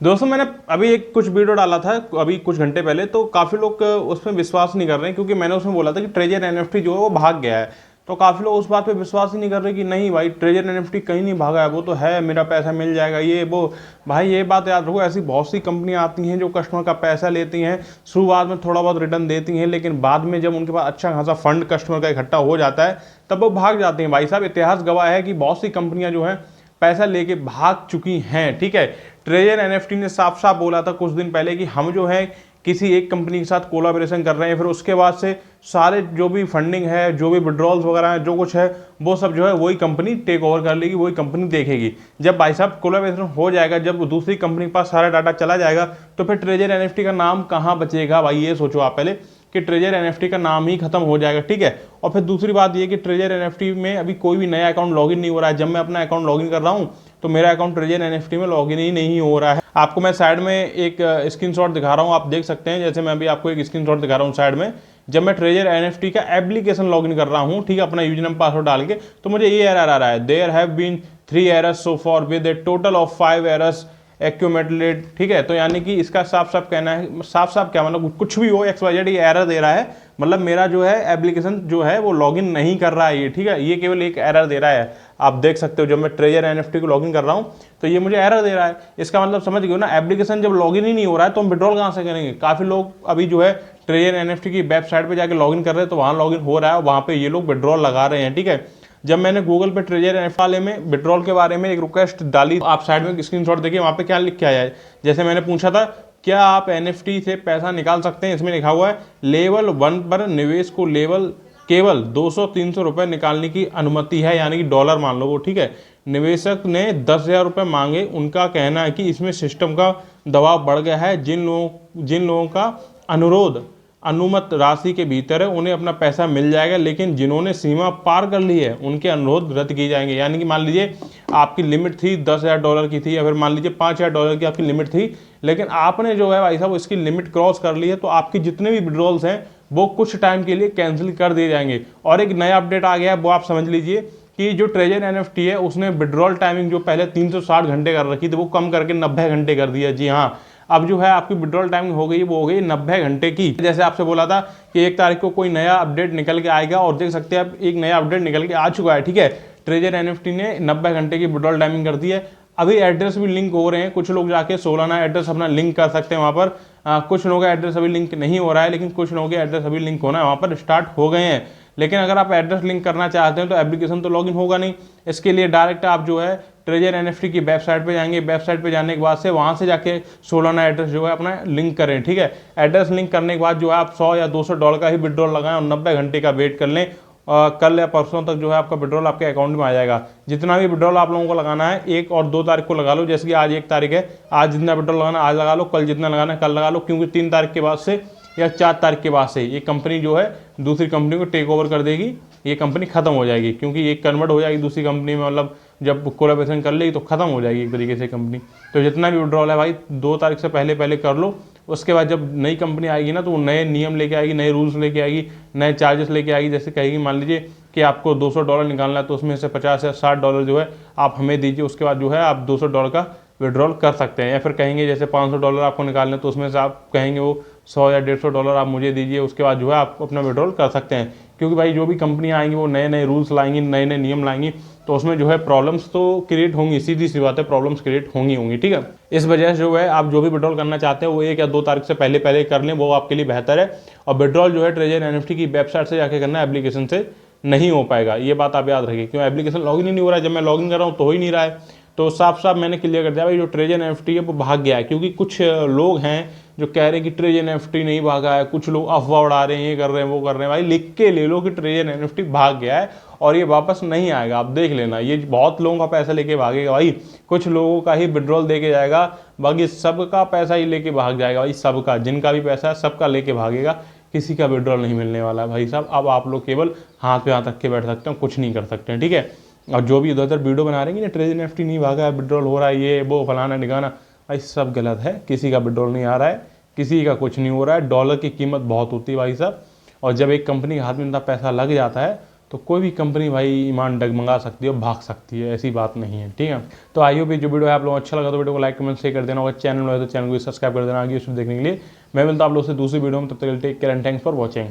दोस्तों मैंने अभी एक कुछ वीडियो डाला था अभी कुछ घंटे पहले, तो काफ़ी लोग उसमें विश्वास नहीं कर रहे हैं, क्योंकि मैंने उसमें बोला था कि ट्रेजर एनएफटी जो है वो भाग गया है। तो काफ़ी लोग उस बात पे विश्वास ही नहीं कर रहे कि नहीं भाई, ट्रेजर एनएफटी कहीं नहीं भागा है, वो तो है, मेरा पैसा मिल जाएगा ये वो। भाई ये बात याद रखो, ऐसी बहुत सी कंपनियां आती हैं जो कस्टमर का पैसा लेती हैं, शुरुआत में थोड़ा बहुत रिटर्न देती हैं, लेकिन बाद में जब उनके पास अच्छा खासा फंड कस्टमर का इकट्ठा हो जाता है तब वो भाग जाते हैं। भाई साहब इतिहास गवाह है कि बहुत सी कंपनियां जो हैं पैसा लेके भाग चुकी हैं। ठीक है, ट्रेजर एनएफटी ने साफ साफ बोला था कुछ दिन पहले कि हम जो है किसी एक कंपनी के साथ कोलाबोरेशन कर रहे हैं, फिर उसके बाद से सारे जो भी फंडिंग है, जो भी विड्रॉल्स वगैरह है, जो कुछ है वो सब जो है वही कंपनी टेक ओवर कर लेगी, वही कंपनी देखेगी। जब भाई साहब कोलाबोरेशन हो जाएगा, जब दूसरी कंपनी के पास सारा डाटा चला जाएगा, तो फिर ट्रेजर एनएफटी का नाम कहाँ बचेगा? भाई ये सोचो आप पहले कि ट्रेजर एनएफटी का नाम ही खत्म हो जाएगा। ठीक है, और फिर दूसरी बात ये कि ट्रेजर एनएफटी में अभी कोई भी नया अकाउंट लॉगिन नहीं हो रहा है। जब मैं अपना अकाउंट लॉगिन कर रहा हूँ तो मेरा अकाउंट ट्रेजर एनएफटी में लॉगिन ही नहीं हो रहा है। आपको मैं साइड में एक स्क्रीनशॉट दिखा रहा हूँ, आप देख सकते हैं। जैसे मैं अभी आपको एक स्क्रीनशॉट दिखा रहा हूँ साइड में, जब मैं ट्रेजर एनएफटी का एप्लीकेशन लॉगिन कर रहा हूँ, ठीक है, अपना यूजर नेम पासवर्ड डाल के, तो मुझे ये एरर आ रहा है, there have been 3 errors so far with a total of 5 errors accumulated. ठीक है, तो यानी कि इसका साफ साफ कहना है, साफ साफ क्या मतलब, कुछ भी हो XYZ ये एरर दे रहा है, मतलब मेरा जो है एप्लीकेशन जो है वो लॉगिन नहीं कर रहा है ये। ठीक है, ये केवल एक एरर दे रहा है। आप देख सकते हो जब मैं ट्रेजर एनएफटी को लॉगिन कर रहा हूँ तो ये मुझे एरर दे रहा है। इसका मतलब समझ गए ना, एप्लीकेशन जब लॉगिन ही नहीं हो रहा है तो हम विड्रॉल कहाँ से करेंगे? काफी लोग अभी जो है ट्रेजर एनएफटी की वेबसाइट पे जाके लॉगिन कर रहे हैं, तो वहां लॉगिन हो रहा है, वहां पे ये लोग विड्रॉल लगा रहे हैं। ठीक है, जब मैंने गूगल पे ट्रेजर एनएफटी वाले में विड्रॉल के बारे में एक रिक्वेस्ट डाली, आप साइड में स्क्रीनशॉट देखिए, वहां पे क्या लिख के आया है। जैसे मैंने पूछा था क्या आप एनएफटी से पैसा निकाल सकते हैं, इसमें लिखा हुआ है लेवल 1 पर निवेश को केवल 200-300 रुपए निकालने की अनुमति है, यानी कि डॉलर मान लो वो। ठीक है, निवेशक ने 10,000 रुपए मांगे। उनका कहना है कि इसमें सिस्टम का दबाव बढ़ गया है। जिन लोगों का अनुरोध अनुमत राशि के भीतर है उन्हें अपना पैसा मिल जाएगा, लेकिन जिन्होंने सीमा पार कर ली है उनके अनुरोध रद्द किए जाएंगे। यानी कि मान लीजिए आपकी लिमिट थी $10,000 की थी, या फिर मान लीजिए $5,000 की आपकी लिमिट थी, लेकिन आपने जो है भाई साहब इसकी लिमिट क्रॉस कर ली है, तो आपकी जितने भी विड्रॉल्स हैं वो कुछ टाइम के लिए कैंसिल कर दिए जाएंगे। और एक नया अपडेट आ गया है, वो आप समझ लीजिए कि जो ट्रेजर एनएफटी है उसने विड्रॉल टाइमिंग जो पहले 360 घंटे कर रखी थी वो कम करके 90 घंटे कर दिया। जी हाँ, अब जो है आपकी विड्रॉल टाइमिंग हो गई, वो हो गई 90 घंटे की। जैसे आपसे बोला था कि 1 तारीख को कोई नया अपडेट निकल के आएगा, और देख सकते हैं अब एक नया अपडेट निकल के आ चुका है। ठीक है, ट्रेजर एनएफटी ने 90 घंटे की विड्रॉल टाइमिंग कर दी है। अभी एड्रेस भी लिंक हो रहे हैं, कुछ लोग जाके सोलाना एड्रेस अपना लिंक कर सकते हैं वहां पर। कुछ लोगों का एड्रेस अभी लिंक नहीं हो रहा है, लेकिन कुछ लोगों के एड्रेस अभी लिंक होना है, वहां पर स्टार्ट हो गए हैं। लेकिन अगर आप एड्रेस लिंक करना चाहते हैं तो एप्लीकेशन तो लॉगिन होगा नहीं। इसके लिए डायरेक्ट आप जो है ट्रेजर एनएफटी की वेबसाइट पे जाएंगे, वेबसाइट पे जाने के बाद से वहां से जाके सोलाना एड्रेस जो है अपना लिंक करें। ठीक है, एड्रेस लिंक करने के बाद जो है आप $100 या $200 का ही विड्रॉल लगाएं और 90 घंटे का वेट कर लें। कल या परसों तक जो है आपका विड्रॉल आपके अकाउंट में आ जाएगा। जितना भी विड्रॉल आप लोगों को लगाना है 1 और 2 तारीख को लगा लो, जैसे कि आज 1 तारीख है, आज जितना विड्रॉल लगाना आज लगा लो, कल जितना लगाना है कल लगा लो, क्योंकि 3 तारीख के बाद से या 4 तारीख के बाद से ये कंपनी जो है दूसरी कंपनी को टेक ओवर कर देगी, ये कंपनी खत्म हो जाएगी, क्योंकि ये कन्वर्ट हो जाएगी दूसरी कंपनी में। मतलब जब कोलैबोरेशन कर लेगी तो खत्म हो जाएगी एक तरीके से कंपनी। तो जितना भी विड्रॉल है भाई 2 तारीख से पहले पहले कर लो। उसके बाद जब नई कंपनी आएगी ना तो वो नए नियम लेके आएगी, नए रूल्स लेके आएगी, नए चार्जेस लेके आएगी। जैसे कहेगी मान लीजिए कि आपको $200 निकालना है, तो उसमें से $50 या $60 जो है आप हमें दीजिए, उसके बाद जो है आप $200 का विड्रॉल कर सकते हैं। या फिर कहेंगे जैसे $500 आपको निकालना है, तो उसमें से आप कहेंगे वो $100 या $150 आप मुझे दीजिए, उसके बाद जो है आप अपना विड्रॉल कर सकते हैं। क्योंकि भाई जो भी कंपनियां आएंगी वो नए नए रूल्स लाएंगी, नए नए नियम लाएंगी, तो उसमें जो है प्रॉब्लम्स तो क्रिएट होंगी, सीधी सी बात है, प्रॉब्लम्स क्रिएट होंगी। ठीक है, इस वजह से जो है आप जो भी विड्रॉल करना चाहते हैं वो 1 या 2 तारीख से पहले पहले कर लें, वो आपके लिए बेहतर है। और विड्रॉल जो है ट्रेजर एनएफटी की वेबसाइट से जाके करना, एप्लीकेशन से नहीं हो पाएगा। ये बात आप याद रखिए, क्यों एप्लीकेशन लॉगिन ही नहीं हो रहा है। जब मैं लॉगिन कर रहा हूँ तो हो ही नहीं रहा है। तो साफ साफ मैंने क्लियर कर दिया भाई, जो ट्रेजर एनएफटी है वो भाग गया है। क्योंकि कुछ लोग हैं जो कह रहे हैं कि ट्रेजर एनएफटी नहीं भागा है, कुछ लोग अफवाह उड़ा रहे हैं, ये कर रहे हैं वो कर रहे हैं। भाई लिख के ले लो कि ट्रेजर एनएफटी भाग गया है और ये वापस नहीं आएगा। आप देख लेना, ये बहुत लोगों का पैसा लेके भागेगा भाई, कुछ लोगों का ही विड्रॉल देके जाएगा, बाकी सबका पैसा ही लेके भाग जाएगा भाई। सबका, जिनका भी पैसा है सबका लेके भागेगा, किसी का विड्रॉल नहीं मिलने वाला है भाई साहब। अब आप लोग केवल हाथ पे हाथ रख के बैठ सकते हैं, कुछ नहीं कर सकते हैं। ठीक है, और जो भी इधर उधर वीडियो बना रहे हैं ना ट्रेजर एनएफटी नहीं भागा है, विड्रॉल हो रहा है, ये वो फलाना निगाना, भाई सब गलत है। किसी का विड्रॉल नहीं आ रहा है, किसी का कुछ नहीं हो रहा है। डॉलर की कीमत बहुत होती है भाई साहब, और जब एक कंपनी के हाथ में इतना पैसा लग जाता है तो कोई भी कंपनी भाई ईमान डगमगा सकती है और भाग सकती है, ऐसी बात नहीं है, ठीक है। तो आई होप ये जो वीडियो है आप लोगों को अच्छा लगा तो वीडियो को लाइक कमेंट शेयर कर देना, और चैनल में है तो चैनल को सब्सक्राइब कर देना आगे उसमें देखने के लिए। मैं मिलता हूँ आप लोगों से दूसरी वीडियो में, तब तक take care and thanks for watching.